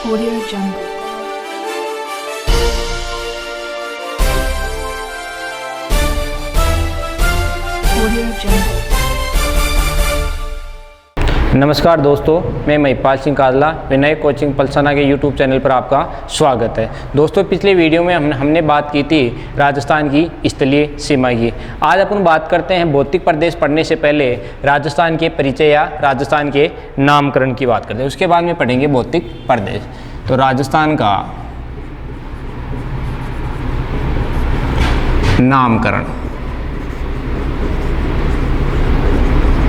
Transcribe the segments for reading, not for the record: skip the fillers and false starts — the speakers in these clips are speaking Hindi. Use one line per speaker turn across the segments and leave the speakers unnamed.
Audio Jungle. Audio Jungle.
नमस्कार दोस्तों, मैं महिपाल सिंह काजला विनय कोचिंग पलसाना के यूट्यूब चैनल पर आपका स्वागत है। दोस्तों, पिछले वीडियो में हमने बात की थी राजस्थान की स्थलीय सीमा की। आज अपन बात करते हैं भौतिक प्रदेश पढ़ने से पहले राजस्थान के परिचय या राजस्थान के नामकरण की बात करते हैं। उसके बाद में पढ़ेंगे भौतिक प्रदेश। तो राजस्थान का नामकरण,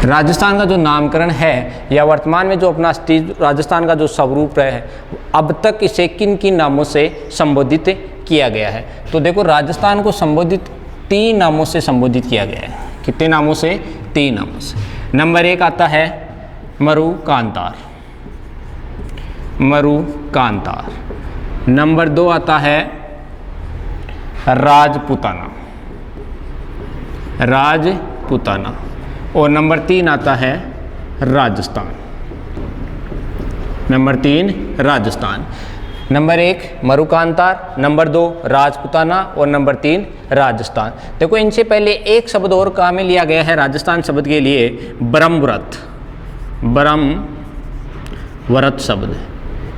राजस्थान का जो नामकरण है या वर्तमान में जो अपना राजस्थान का जो स्वरूप है, अब तक इसे किन किन नामों से संबोधित किया गया है। तो देखो, राजस्थान को संबोधित 3 नामों से संबोधित किया गया है। कितने नामों से? 3 नामों से। नंबर 1 आता है मरु कांतार, मरु कांतार। नंबर 2 आता है राजपुताना, राजपुताना। और नंबर 3 आता है Rajasthan, number 3 Rajasthan. Number 1 Marukantar, number 2 Rajputana और नंबर 3 राजस्थान। देखो, इनसे पहले एक शब्द और काम में लिया गया है राजस्थान शब्द के लिए, ब्रह्मव्रत, ब्रह्मव्रत शब्द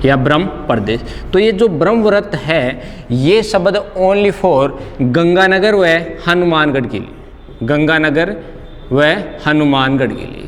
या ब्रह्म प्रदेश। तो ये जो ब्रह्मव्रत है, ये शब्द ओनली फॉर गंगानगर व हनुमानगढ़ के लिए, गंगानगर व हनुमानगढ़ के लिए,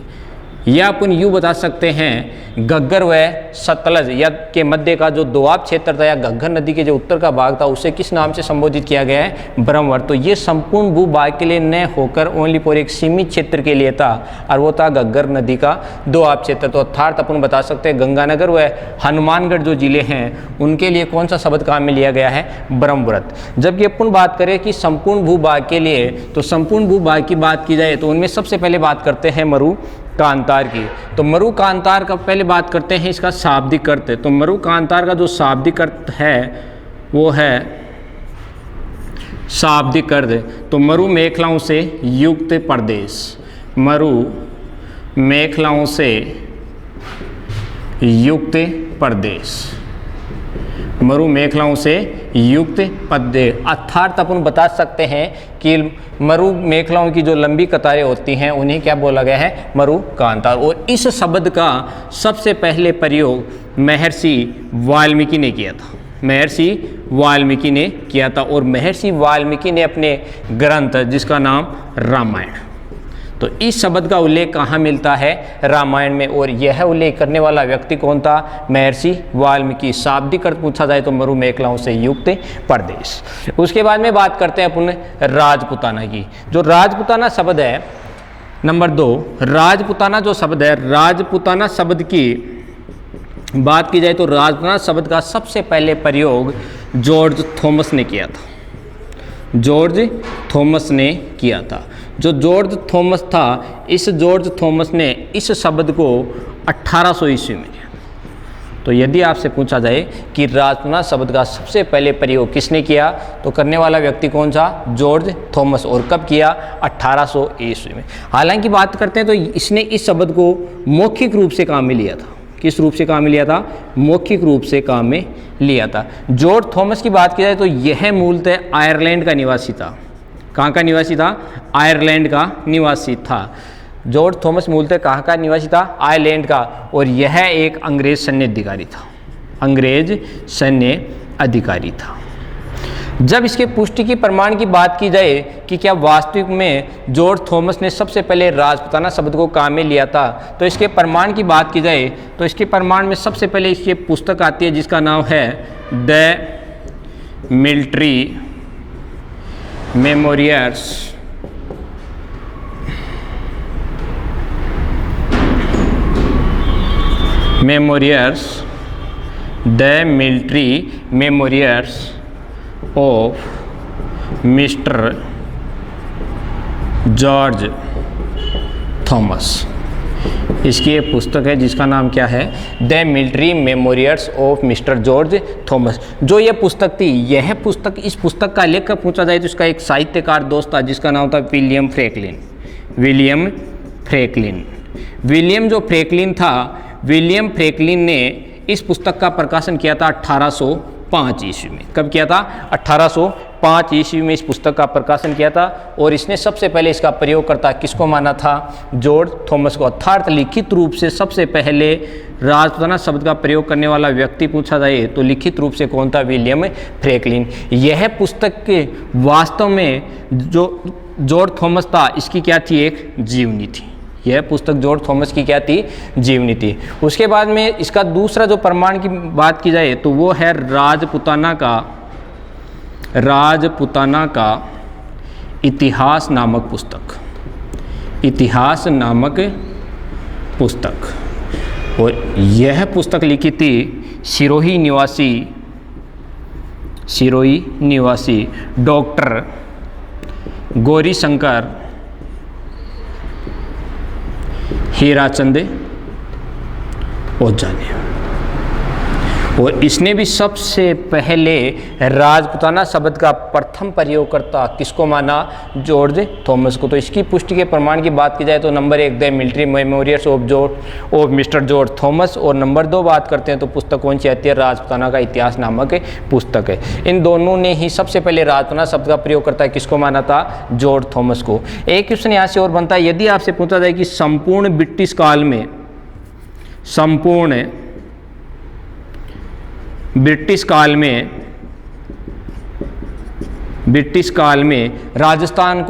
या अपन यूँ बता सकते हैं घग्गर व सतलज या के मध्य का जो दोआब क्षेत्र था या घग्गर नदी के जो उत्तर का भाग था, उसे किस नाम से संबोधित किया गया है? ब्रह्मव्रत। तो ये संपूर्ण भूभाग के लिए न होकर ओनली फॉर एक सीमित क्षेत्र के लिए था, और वो था घग्गर नदी का दोआब क्षेत्र। तो अर्थात अपन बता सकते हैं गंगानगर व हनुमानगढ़ जो जिले हैं, उनके लिए कौन सा शब्द काम में लिया गया है? ब्रह्मव्रत। जबकि अपन बात करें कि संपूर्ण भूभाग के लिए, तो संपूर्ण भूभाग की बात की जाए तो उनमें सबसे पहले बात करते हैं मरु कांतार की। तो मरु कांतार का पहले बात करते हैं इसका शाब्दिक अर्थ। तो मरु कांतार का जो शाब्दिक अर्थ है वो है शाब्दिक अर्थ। तो मरु मेखलाओं से युक्त प्रदेश, मरु मेखलाओं से युक्त प्रदेश, मरु मेखलाओं से युक्त प्रदेश। अर्थात अपन बता सकते हैं कि मरु मेखलाओं की जो लंबी कतारें होती हैं, उन्हें क्या बोला गया है? मरु कांतार। और इस शब्द का सबसे पहले प्रयोग महर्षि वाल्मीकि ने किया था, महर्षि वाल्मीकि ने किया था। और महर्षि वाल्मीकि ने अपने ग्रंथ जिसका नाम रामायण, तो इस शब्द का उल्लेख कहाँ मिलता है? रामायण में। और यह उल्लेख करने वाला व्यक्ति कौन था? महर्षि वाल्मीकि। शाब्दिक अर्थ पूछा जाए तो मरु मेखलाओं से युक्त प्रदेश। उसके बाद में बात करते हैं अपन राजपुताना की। जो राजपुताना शब्द है, नंबर 2 राजपुताना जो शब्द है, राजपुताना शब्द की बात की जाए तो राजपुताना शब्द का सबसे पहले प्रयोग जॉर्ज थॉमस ने किया था, जॉर्ज थॉमस ने किया था। जो जॉर्ज थॉमस था, इस जॉर्ज थॉमस ने इस शब्द को 1800 ईस्वी में किया। तो यदि आपसे पूछा जाए कि राजपुताना शब्द का सबसे पहले प्रयोग किसने किया, तो करने वाला व्यक्ति कौन था? George Thomas. और कब किया? 1800 ईस्वी में। हालांकि बात करते हैं तो इसने इस शब्द को मौखिक रूप से काम में लिया था। किस रूप से काम में लिया था? मौखिक रूप से काम में लिया था। जॉर्ज थॉमस की बात की जाए तो यह मूलतः आयरलैंड का निवासी था। कहाँ का निवासी था? आयरलैंड का निवासी था। जॉर्ज थॉमस मूलतः कहाँ का निवासी था? आयरलैंड का। और यह एक अंग्रेज सैन्य अधिकारी था, अंग्रेज सैन्य अधिकारी था। जब इसके पुष्टि की प्रमाण की बात की जाए कि क्या वास्तविक में जॉर्ज थॉमस ने सबसे पहले राजपुताना शब्द को काम में लिया था, तो इसके प्रमाण की बात की जाए तो इसके प्रमाण में सबसे पहले इसकी पुस्तक आती है जिसका नाम है the military memoirs, memoirs, the military memoirs of mister George Thomas. इसकी एक पुस्तक है जिसका नाम क्या है? The military memorials of mister George Thomas. जो ये पुस्तक थी, यह पुस्तक, इस पुस्तक का लेखक पूछा जाए तो इसका एक साहित्यकार दोस्त था जिसका नाम था विलियम फ्रैंकलिन। विलियम जो फ्रैंकलिन था, विलियम फ्रैंकलिन ने इस पुस्तक का प्रकाशन किया था 1805 ईस्वी में। कब किया था? 1805 ईस्वी में इस पुस्तक का प्रकाशन किया था। और इसने सबसे पहले इसका प्रयोगकर्ता किसको माना था? जॉर्ज थॉमस को। अर्थात लिखित रूप से सबसे पहले राजपुताना शब्द का प्रयोग करने वाला व्यक्ति पूछा जाए तो लिखित रूप से कौन था? William Franklin. यह पुस्तक के वास्तव में जो जॉर्ज थॉमस था इसकी क्या थी? एक जीवनी थी। यह पुस्तक जॉर्ज थॉमस की क्या थी? जीवनी थी। उसके बाद में इसका दूसरा जो प्रमाण की बात की जाए तो वो है राजपुताना का इतिहास नामक पुस्तक। इतिहास नामक पुस्तक। और यह पुस्तक लिखी थी सिरोही निवासी डॉक्टर गौरीशंकर हीराचंद ओझा ने। और इसने भी सबसे पहले राजपुताना शब्द का प्रथम प्रयोगकर्ता किसको माना? जॉर्ज थॉमस को। तो इसकी पुष्टि के प्रमाण की बात की जाए तो number 1 the military memorials of mister George Thomas, और नंबर 2 बात करते हैं तो पुस्तक कौन सी आती है? राजपुताना का इतिहास नामक पुस्तक है। इन दोनों ने ही सबसे पहले राजपुताना शब्द का प्रयोगकर्ता किसको माना था? जॉर्ज थॉमस को। एक क्वेश्चन यहाँ से और बनता है, यदि आपसे पूछा जाए कि संपूर्ण ब्रिटिश ब्रिटिश काल में राजस्थान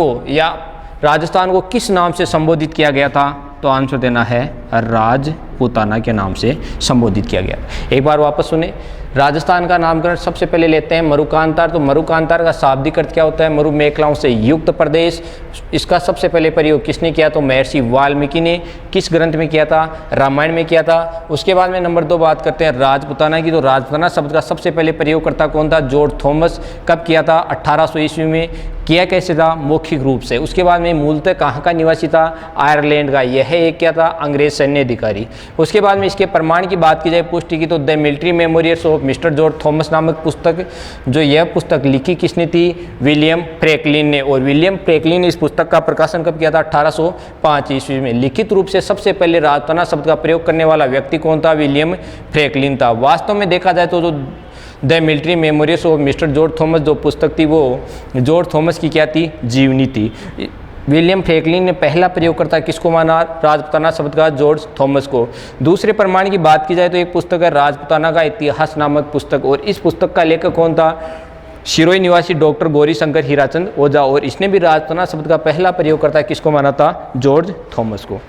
को किस नाम से संबोधित किया गया था? तो आंसर देना है राजपुताना के नाम से संबोधित किया गया। एक बार वापस सुने, राजस्थान का नामकरण सबसे पहले लेते हैं मरुकांतार। तो मरुकांतार का शाब्दिक अर्थ क्या होता है? मरु मेखलाओं से युक्त प्रदेश। इसका सबसे पहले प्रयोग किसने किया? तो महर्षि वाल्मीकि ने। किस ग्रंथ में किया था? रामायण में किया था। उसके बाद में नंबर 2 बात करते हैं राजपुताना की। तो राजपुताना शब्द का सबसे पहले प्रयोगकर्ता कौन था? George Thomas. कब किया था? 1800 ईस्वी में। किया कैसे था? मौखिक रूप से। उसके बाद में मूलतः कहाँ का निवासी था? आयरलैंड का। यह एक क्या था? अंग्रेज सैन्य अधिकारी। उसके बाद में इसके प्रमाण की बात की जाए पुष्टि की तो the military memorials of mister George Thomas नामक पुस्तक, जो यह पुस्तक लिखी किसने थी? विलियम फ्रैंकलिन ने। और विलियम फ्रैंकलिन ने इस पुस्तक का प्रकाशन कब किया था? 1805 ईस्वी में। लिखित रूप से सबसे पहले राजपुताना शब्द का प्रयोग करने वाला व्यक्ति कौन था? विलियम फ्रैंकलिन था। वास्तव में देखा जाए तो जो the military memorials of mister George Thomas जो पुस्तक थी वो जॉर्ज थॉमस की क्या थी? जीवनी थी। विलियम फ्रैंकलिन ने पहला प्रयोगकर्ता किसको माना? राजपुताना शब्द का जॉर्ज थॉमस को। दूसरे प्रमाण की बात की जाए तो एक पुस्तक है राजपुताना का इतिहास नामक पुस्तक, और इस पुस्तक का लेखक कौन था? सिरोही निवासी डॉक्टर गौरीशंकर हीराचंद ओझा। और इसने भी राजपुताना शब्द का पहला प्रयोगकर्ता किसको माना था? जॉर्ज थॉमस को।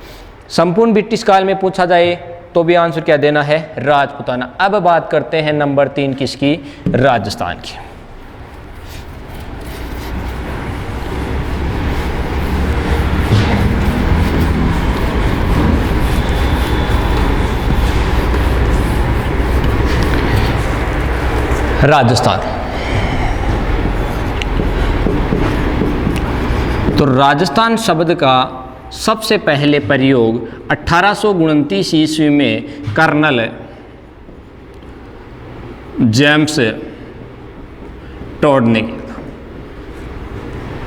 संपूर्ण ब्रिटिश काल में पूछा जाए तो भी आंसर क्या देना है? राजपुताना। अब बात करते हैं नंबर 3 किसकी? राजस्थान की। राजस्थान। तो राजस्थान शब्द का सबसे पहले प्रयोग 1829 ईस्वी में कर्नल जेम्स टोड ने किया था।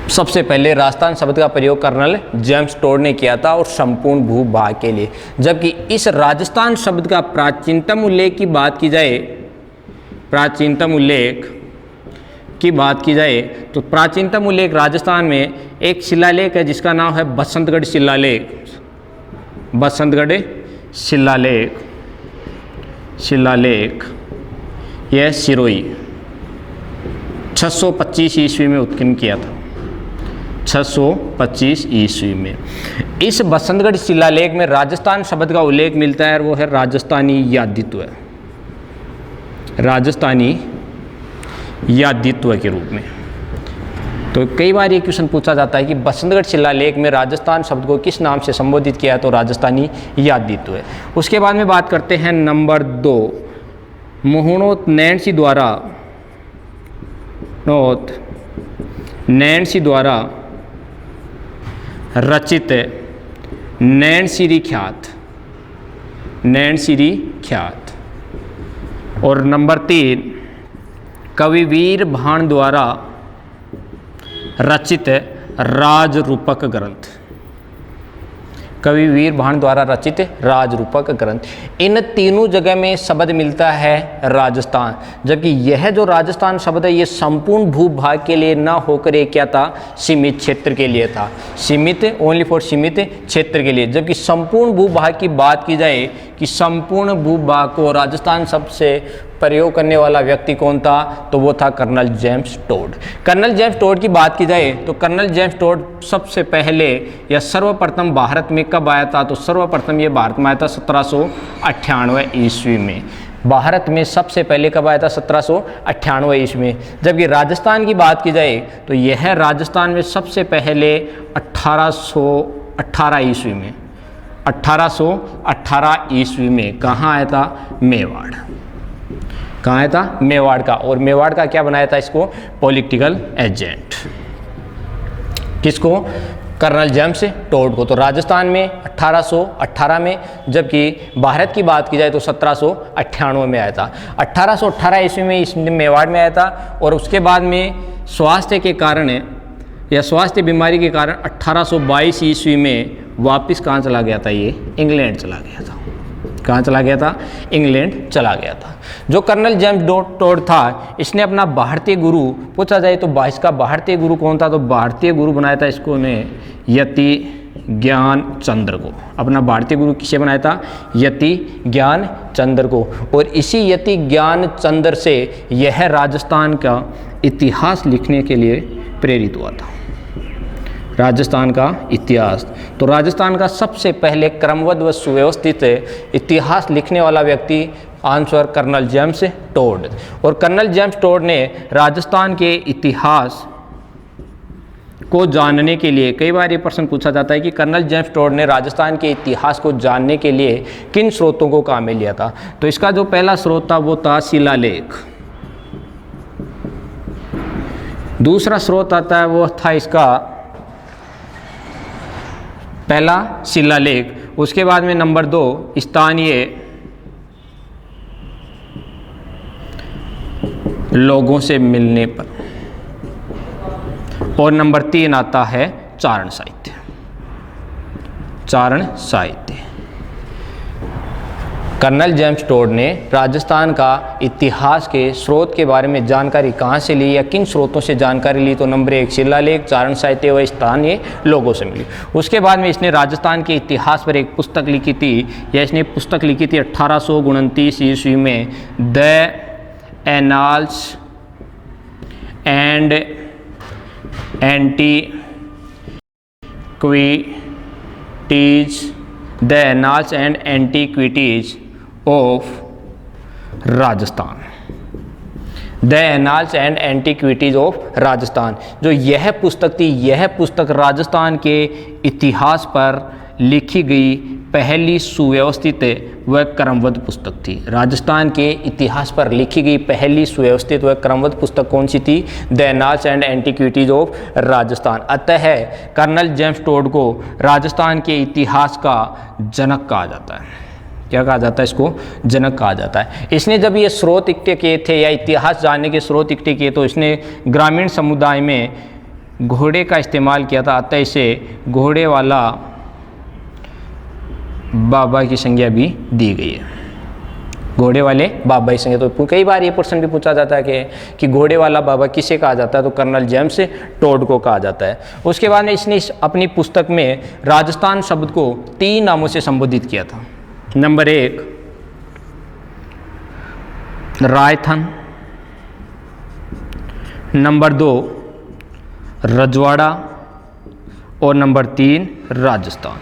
सबसे पहले राजस्थान शब्द का प्रयोग कर्नल जेम्स टोड ने किया था और संपूर्ण भूभाग के लिए। जबकि इस राजस्थान शब्द का प्राचीनतम उल्लेख की बात की जाए तो प्राचीनतम उल्लेख राजस्थान में एक शिलालेख है जिसका नाम है बसंतगढ़ शिलालेख। यह सिरोही 625 ईस्वी में उत्कीर्ण किया था। 625 ईस्वी में इस बसंतगढ़ शिलालेख में राजस्थान शब्द का उल्लेख मिलता है और वो है राजस्थानी यादित्व के रूप में। तो कई बार ये क्वेश्चन पूछा जाता है कि बसंतगढ़ शिलालेख में राजस्थान शब्द को किस नाम से संबोधित किया है? तो राजस्थानी यादित्व है। उसके बाद में बात करते हैं नंबर 2, मोहनोत नैणसी द्वारा रचित नैणसीरी ख्यात। और नंबर 3, कवि वीर भाण द्वारा रचित राजरूपक ग्रंथ। कवि वीर भाण द्वारा रचित राजरूपक ग्रंथ। इन तीनों जगह में शब्द मिलता है राजस्थान, जबकि यह जो राजस्थान शब्द है ये संपूर्ण भूभाग के लिए ना होकर ये क्या था, सीमित क्षेत्र के लिए था, सीमित, ओनली फॉर सीमित क्षेत्र के लिए। जबकि संपूर्ण भूभाग की बात की जाए कि संपूर्ण भूभाग को राजस्थान शब्द से प्रयोग करने वाला व्यक्ति कौन था, तो वो था colonel James Tod. Colonel James Tod की बात की जाए तो कर्नल जेम्स टोड सबसे पहले या सर्वप्रथम भारत में कब आया था, तो सर्वप्रथम ये भारत में आया था 1798 ईस्वी में। भारत में सबसे पहले कब आया था, 1798 ईस्वी में। जबकि राजस्थान की बात की जाए तो यह राजस्थान में सबसे पहले 1818 ईस्वी में, 1818 ईस्वी में कहाँ आया था, मेवाड़। कहाँ आया था, मेवाड़ का। और मेवाड़ का क्या बनाया था इसको, पॉलिटिकल एजेंट। किसको, कर्नल जेम्स टोड को। तो राजस्थान में 1818 में, जबकि भारत की बात की जाए तो 1798 में आया था। 1818 ईस्वी में इसने मेवाड़ में आया था और उसके बाद में स्वास्थ्य के कारण या स्वास्थ्य बीमारी के कारण 1822 ईस्वी में वापस कहाँ चला गया था, ये इंग्लैंड चला गया था। कहाँ चला गया था, इंग्लैंड चला गया था। जो कर्नल जेम्स टोड था इसने अपना भारतीय गुरु, पूछा जाए तो इसका भारतीय गुरु कौन था, तो भारतीय गुरु बनाया था इसको ने यति ज्ञान चंद्र को। अपना भारतीय गुरु किसे बनाया था, यति ज्ञान चंद्र को। और इसी यति ज्ञान चंद्र से यह राजस्थान का इतिहास लिखने के लिए प्रेरित हुआ था। राजस्थान का इतिहास, तो राजस्थान का सबसे पहले क्रमबद्ध व सुव्यवस्थित इतिहास लिखने वाला व्यक्ति आंसर कर्नल जेम्स टोड। और कर्नल जेम्स टोड ने राजस्थान के इतिहास को जानने के लिए, कई बार ये प्रश्न पूछा जाता है कि कर्नल जेम्स टोड ने राजस्थान के इतिहास को जानने के लिए किन स्रोतों को काम में लिया था। तो इसका जो पहला स्रोत था वो था शिलालेख। दूसरा स्रोत आता है वो था इसका पहला शिलालेख। उसके बाद में नंबर 2 स्थानीय लोगों से मिलने पर, और नंबर 3 आता है चारण साहित्य। चारण साहित्य। कर्नल जेम्स टोड ने राजस्थान का इतिहास के स्रोत के बारे में जानकारी कहाँ से ली या किन स्रोतों से जानकारी ली, तो नंबर 1 शिलालेख, चारण साहित्य व स्थानीय लोगों से मिली। उसके बाद में इसने राजस्थान के इतिहास पर एक पुस्तक लिखी थी, या इसने पुस्तक लिखी थी 1829 ईस्वी में, the annals and antiquities, the annals and antiquities of Rajasthan. The annals and antiquities of Rajasthan. जो यह पुस्तक थी, यह पुस्तक राजस्थान के इतिहास पर लिखी गई पहली सुव्यवस्थित व क्रमबद्ध पुस्तक थी। राजस्थान के इतिहास पर लिखी गई पहली सुव्यवस्थित व क्रमबद्ध पुस्तक कौन सी थी, the annals and antiquities of Rajasthan. अतः कर्नल जेम्स टोड को राजस्थान के इतिहास का जनक कहा जाता है। क्या कहा जाता है, इसको जनक कहा जाता है। इसने जब ये स्रोत इकट्ठे किए थे या इतिहास जानने के स्रोत इकट्ठे किए तो इसने ग्रामीण समुदाय में घोड़े का इस्तेमाल किया था, अतः इसे घोड़े वाला बाबा की संज्ञा भी दी गई है। घोड़े वाले बाबा की संज्ञा। तो कई बार ये प्रश्न भी पूछा जाता है कि घोड़े वाला बाबा किसे कहा जाता है, तो कर्नल जेम्स टोड को कहा जाता है। उसके बाद में इसने अपनी पुस्तक में राजस्थान शब्द को 3 नामों से संबोधित किया था। नंबर 1 रायथन, नंबर 2 रजवाड़ा और नंबर 3 राजस्थान।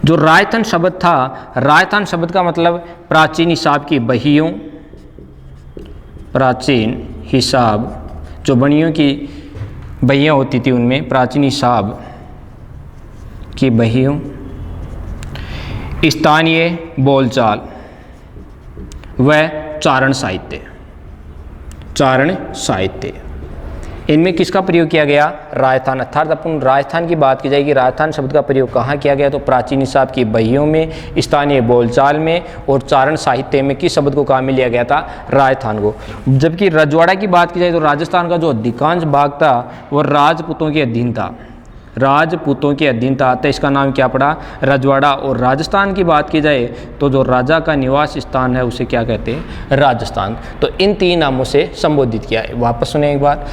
जो रायथन शब्द था, रायथन शब्द का मतलब प्राचीन हिसाब की बहियों, प्राचीन हिसाब जो बनियों की बहियाँ होती थी उनमें प्राचीन हिसाब की बहियों, स्थानीय बोलचाल व चारण साहित्य। चारण साहित्य, इनमें किसका प्रयोग किया गया, राजस्थान। अर्थात अपन राजस्थान की बात की जाएगी, राजस्थान शब्द का प्रयोग कहाँ किया गया, तो प्राचीन हिसाब की बहियों में, स्थानीय बोलचाल में और चारण साहित्य में किस शब्द को काम में लिया गया था, राजस्थान को। जबकि रजवाड़ा की बात की जाए तो राजस्थान का जो अधिकांश भाग था वो राजपूतों के अधीन था। राजपूतों की अधीनता आता है, इसका नाम क्या पड़ा, रजवाड़ा। और राजस्थान की बात की जाए तो जो राजा का निवास स्थान है उसे क्या कहते हैं, राजस्थान। तो इन 3 नामों से संबोधित किया है। वापस सुने एक बार,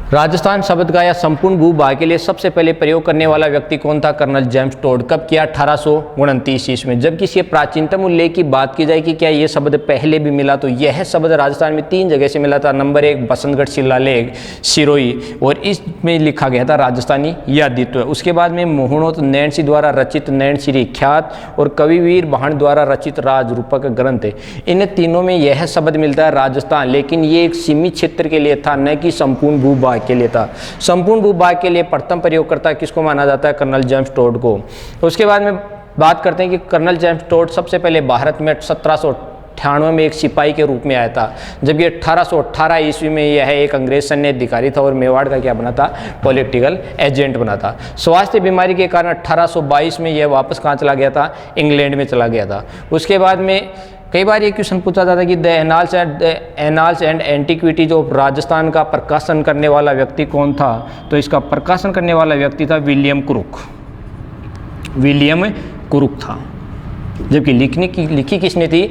राजस्थान शब्द का या संपूर्ण भूभाग के लिए सबसे पहले प्रयोग करने वाला व्यक्ति कौन था, कर्नल जेम्स टोड। कब किया, 1829 ईस्वी में। जबकि इसके प्राचीनतम उल्लेख की बात की जाए कि क्या ये शब्द पहले भी मिला, तो यह शब्द राजस्थान में 3 जगह से मिला था। नंबर 1 बसंतगढ़ शिलालेख सिरोही, और इसमें लिखा गया था राजस्थानी यादित्व। उसके बाद में मोहनोत नैणसी द्वारा रचित नैणसीरी ख्यात और कविवीर भाण द्वारा रचित राजरूपक ग्रंथ। इन तीनों में यह शब्द मिलता है राजस्थान, लेकिन ये एक सीमित क्षेत्र के लिए था, न कि संपूर्ण भूभाग के लिए था। संपूर्ण भूभाग के लिए प्रथम प्रयोगकर्ता किसको माना जाता है, कर्नल जेम्स टोड को। उसके बाद में बात करते हैं कि कर्नल जेम्स टोड सबसे पहले भारत में 1798 में एक सिपाही के रूप में आया था, जबकि 1818 ईस्वी में यह एक अंग्रेज सैन्य अधिकारी था और मेवाड़ का क्या बना था, पॉलिटिकल एजेंट बना था। स्वास्थ्य बीमारी के कारण 1822 में यह वापस कहाँ चला गया था, इंग्लैंड में चला गया था। उसके बाद में कई बार ये क्वेश्चन पूछा जाता है कि द एनाल्स एंड एंटीक्विटी जो राजस्थान का प्रकाशन करने वाला व्यक्ति कौन था, तो इसका प्रकाशन करने वाला व्यक्ति था विलियम कुरुक था। जबकि लिखी किसने थी,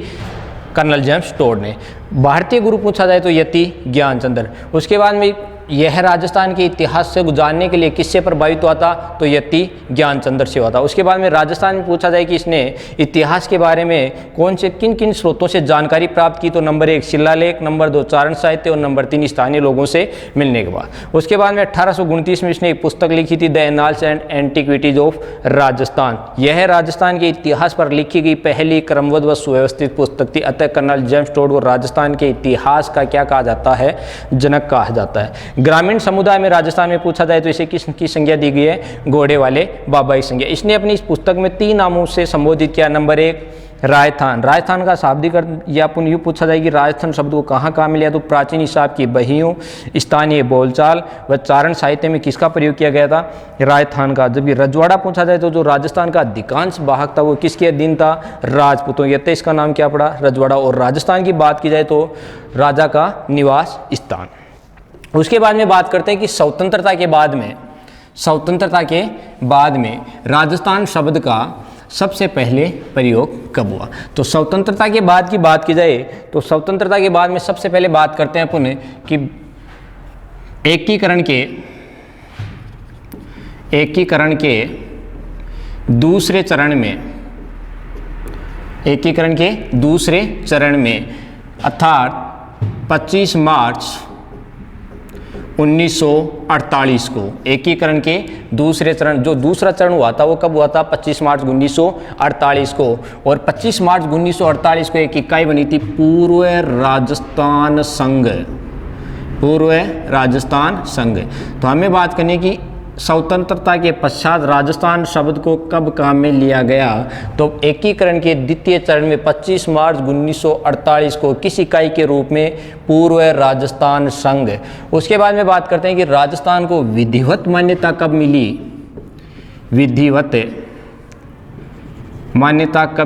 कर्नल जेम्स टोड ने। भारतीय गुरु पूछा जाए तो यति ज्ञानचंद्र। उसके बाद में यह राजस्थान के इतिहास से जानने के लिए किससे प्रभावित हुआ था, तो यति ज्ञानचंद्र से हुआ था। उसके बाद में राजस्थान में पूछा जाए कि इसने इतिहास के बारे में किन किन स्रोतों से जानकारी प्राप्त की, तो नंबर 1 शिलालेख, नंबर 2 चारण साहित्य और नंबर 3 स्थानीय लोगों से मिलने के बाद। उसके बाद में 1829 में इसने एक पुस्तक लिखी थी, the annals and antiquities of Rajasthan. यह राजस्थान के इतिहास पर लिखी गई पहली क्रमबद्ध व सुव्यवस्थित पुस्तक थी। अतः कर्नल जेम्स टोड को राजस्थान के इतिहास का क्या कहा जाता है, जनक कहा जाता है। ग्रामीण समुदाय में राजस्थान में पूछा जाए तो इसे किसकी संज्ञा दी गई है, घोड़े वाले बाबा की संज्ञा। इसने अपनी इस पुस्तक में 3 नामों से संबोधित किया। नंबर 1 राजस्थान का शाब्दिक अर्थ, या अपन यूँ पूछा जाए कि राजस्थान शब्द को कहाँ मिला, तो प्राचीन हिसाब की बहियों, स्थानीय बोलचाल व चारण साहित्य में किसका प्रयोग किया गया था, राजस्थान का। जब रजवाड़ा पूछा जाए तो जो राजस्थान का अधिकांश भाग था वो किसके अधीन था, राजपूतों के। इसका नाम क्या पड़ा, रजवाड़ा। और राजस्थान की बात की जाए तो राजा का निवास स्थान। उसके बाद में बात करते हैं कि स्वतंत्रता के बाद में राजस्थान शब्द का सबसे पहले प्रयोग कब हुआ। तो स्वतंत्रता के बाद की बात की जाए तो स्वतंत्रता के बाद में सबसे पहले बात करते हैं अपन कि एकीकरण के दूसरे चरण में अर्थात 25 मार्च 1948 को एकीकरण के दूसरा चरण हुआ था, वो कब हुआ था, 25 मार्च 1948 को। और 25 मार्च 1948 को एक इकाई बनी थी, पूर्व राजस्थान संघ। तो हमें बात करनी कि स्वतंत्रता के पश्चात राजस्थान शब्द को कब काम में लिया गया, तो एकीकरण के द्वितीय चरण में 25 मार्च 1948 को किस इकाई के रूप में, पूर्व राजस्थान संघ। उसके बाद में बात करते हैं कि राजस्थान को विधिवत मान्यता कब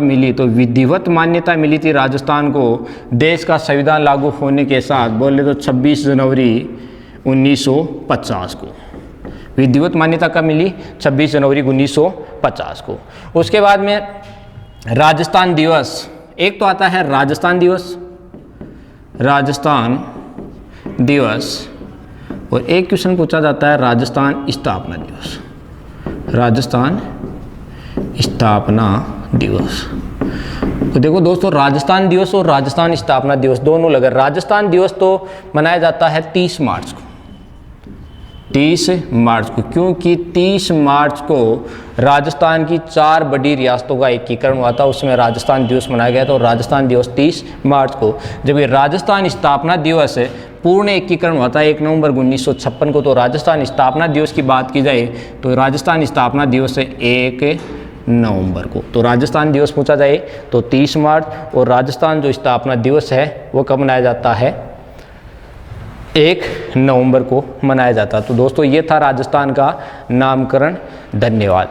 मिली, तो विधिवत मान्यता मिली थी राजस्थान को देश का संविधान लागू होने के साथ, बोले तो 26 जनवरी 1950 को। विधिवत मान्यता कब मिली, 26 जनवरी 1950 को। उसके बाद में राजस्थान दिवस, एक तो आता है राजस्थान दिवस और एक क्वेश्चन पूछा जाता है राजस्थान स्थापना दिवस। तो देखो दोस्तों, राजस्थान दिवस और राजस्थान स्थापना दिवस दोनों लगे। राजस्थान दिवस तो मनाया जाता है 30 मार्च को, क्योंकि 30 मार्च को राजस्थान की 4 बड़ी रियासतों का एकीकरण हुआ था, उसमें राजस्थान दिवस मनाया गया था। और राजस्थान दिवस 30 मार्च को, जबकि राजस्थान स्थापना दिवस पूर्ण एकीकरण हुआ था 1 नवंबर 1956 को। तो राजस्थान स्थापना दिवस की बात की जाए तो राजस्थान स्थापना दिवस 1 नवंबर को। तो राजस्थान दिवस पूछा जाए तो 30 मार्च, और राजस्थान जो स्थापना दिवस है वो कब मनाया जाता है, 1 नवंबर को मनाया जाता है। तो दोस्तों ये था राजस्थान का नामकरण। धन्यवाद।